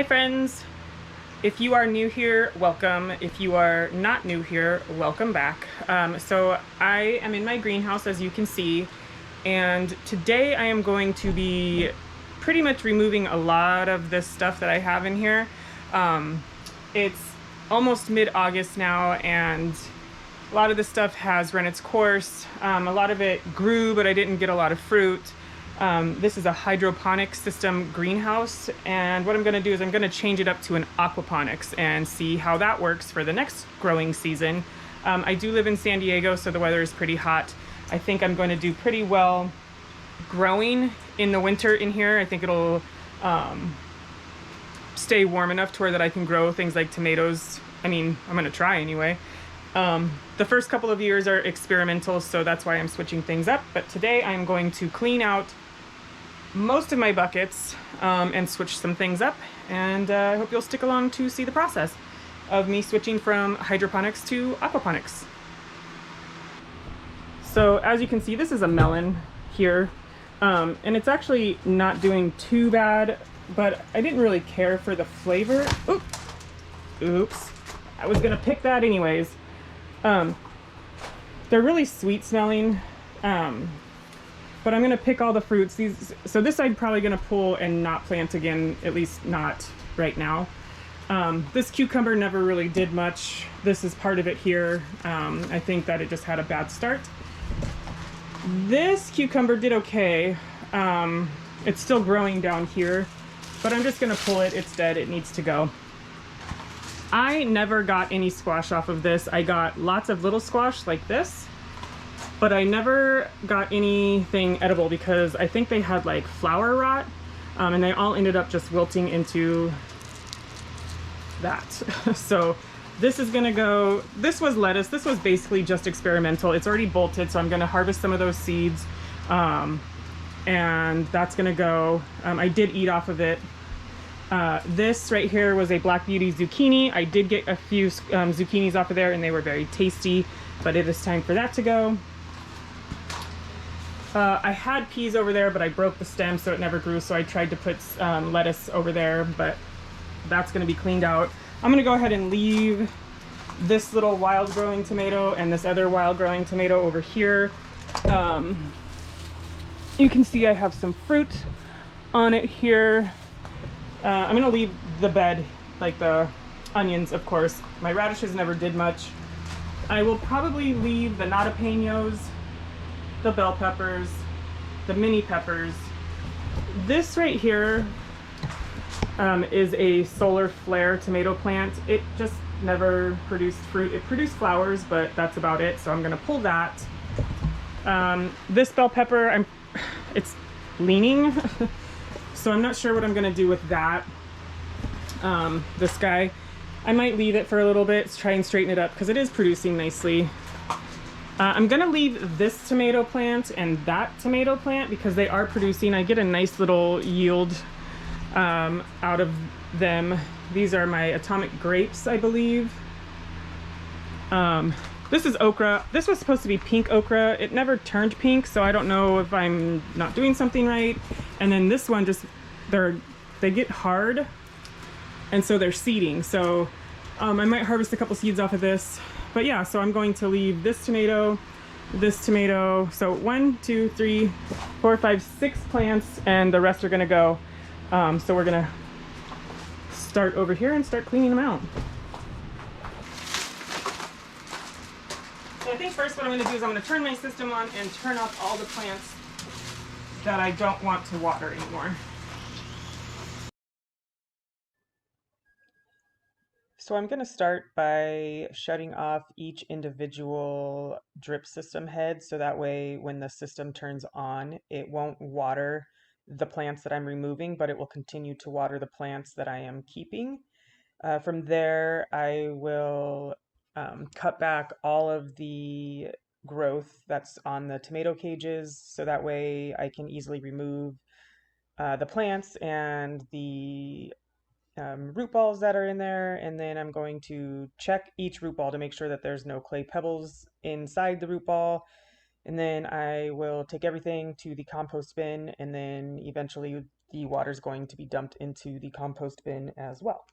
Hi friends! If you are new here, welcome. If you are not new here, welcome back. So I am in my greenhouse, as you can see, and today I am going to be pretty much removing a lot of this stuff that I have in here. It's almost mid-August now, and a lot of this stuff has run its course. A lot of it grew, but I didn't get a lot of fruit. This is a hydroponics system greenhouse, and what I'm going to do is I'm going to change it up to an aquaponics and see how that works for the next growing season. I do live in San Diego, so the weather is pretty hot. I think I'm going to do pretty well growing in the winter in here. I think it'll stay warm enough to where that I can grow things like tomatoes. I mean, I'm going to try anyway. The first couple of years are experimental, so that's why I'm switching things up. But today I'm going to clean out most of my buckets and switch some things up, and I hope you'll stick along to see the process of me switching from hydroponics to aquaponics. So as you can see, this is a melon here, and it's actually not doing too bad, but I didn't really care for the flavor. Oops, I was gonna pick that anyways. They're really sweet smelling, but I'm gonna pick all the fruits. So this I'm probably gonna pull and not plant again, at least not right now. This cucumber never really did much. This is part of it here. I think that it just had a bad start. This cucumber did okay. It's still growing down here, but I'm just gonna pull it. It's dead, it needs to go. I never got any squash off of this. I got lots of little squash like this, but I never got anything edible because I think they had like flower rot, and they all ended up just wilting into that. So this is gonna go, this was lettuce. This was basically just experimental. It's already bolted, so I'm gonna harvest some of those seeds, and that's gonna go. I did eat off of it. This right here was a Black Beauty zucchini. I did get a few zucchinis off of there, and they were very tasty, but it is time for that to go. I had peas over there, but I broke the stem, so it never grew, so I tried to put lettuce over there, but that's going to be cleaned out. I'm going to go ahead and leave this little wild growing tomato and this other wild growing tomato over here. You can see I have some fruit on it here. I'm going to leave the bed, like the onions, of course. My radishes never did much. I will probably leave the jalapenos, the bell peppers, the mini peppers. This right here is a solar flare tomato plant. It just never produced fruit. It produced flowers, but that's about it. So I'm going to pull that. This bell pepper, it's leaning. So I'm not sure what I'm going to do with that. This guy, I might leave it for a little bit, try and straighten it up because it is producing nicely. I'm going to leave this tomato plant and that tomato plant because they are producing. I get a nice little yield out of them. These are my atomic grapes, I believe. This is okra. This was supposed to be pink okra. It never turned pink, so I don't know if I'm not doing something right. And then this one just, they get hard, and so they're seeding. So I might harvest a couple seeds off of this. But yeah, so I'm going to leave this tomato. So 1, 2, 3, 4, 5, 6 plants, and the rest are gonna go. So we're gonna start over here and start cleaning them out. So I think first what I'm going to do is I'm going to turn my system on and turn off all the plants that I don't want to water anymore. So I'm going to start by shutting off each individual drip system head, so that way when the system turns on, it won't water the plants that I'm removing, but it will continue to water the plants that I am keeping. From there, I will cut back all of the growth that's on the tomato cages, so that way I can easily remove the plants and the root balls that are in there. And then I'm going to check each root ball to make sure that there's no clay pebbles inside the root ball. And then I will take everything to the compost bin and then eventually the water is going to be dumped into the compost bin as well.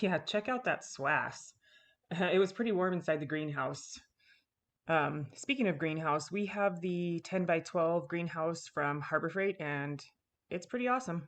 Yeah, check out that swass. It was pretty warm inside the greenhouse. Speaking of greenhouse, we have the 10 by 12 greenhouse from Harbor Freight, and it's pretty awesome.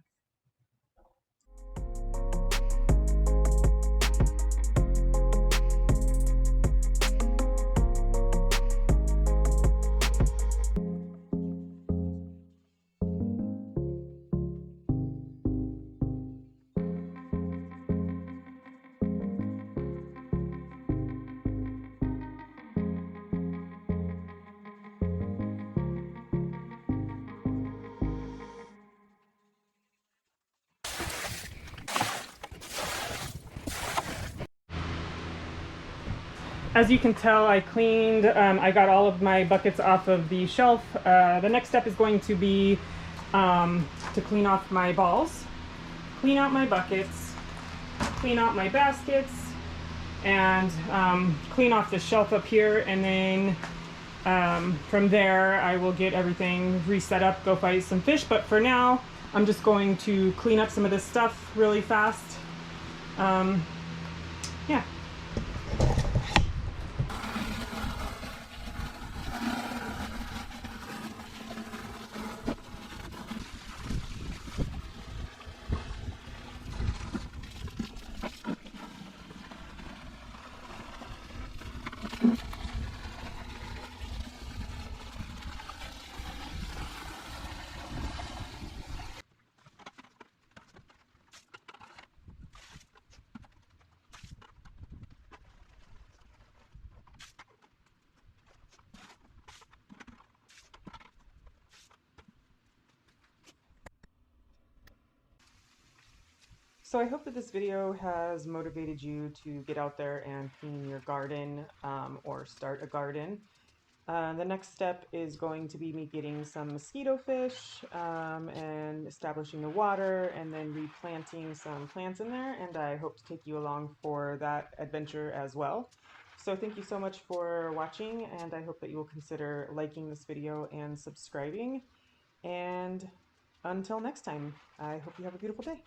As you can tell, I cleaned, I got all of my buckets off of the shelf. The next step is going to be to clean off my balls, clean out my buckets, clean out my baskets, and clean off the shelf up here. And then from there, I will get everything reset up, go fight some fish. But for now, I'm just going to clean up some of this stuff really fast. Yeah. So I hope that this video has motivated you to get out there and clean your garden or start a garden. The next step is going to be me getting some mosquito fish and establishing the water and then replanting some plants in there, and I hope to take you along for that adventure as well. So thank you so much for watching, and I hope that you will consider liking this video and subscribing. And until next time, I hope you have a beautiful day.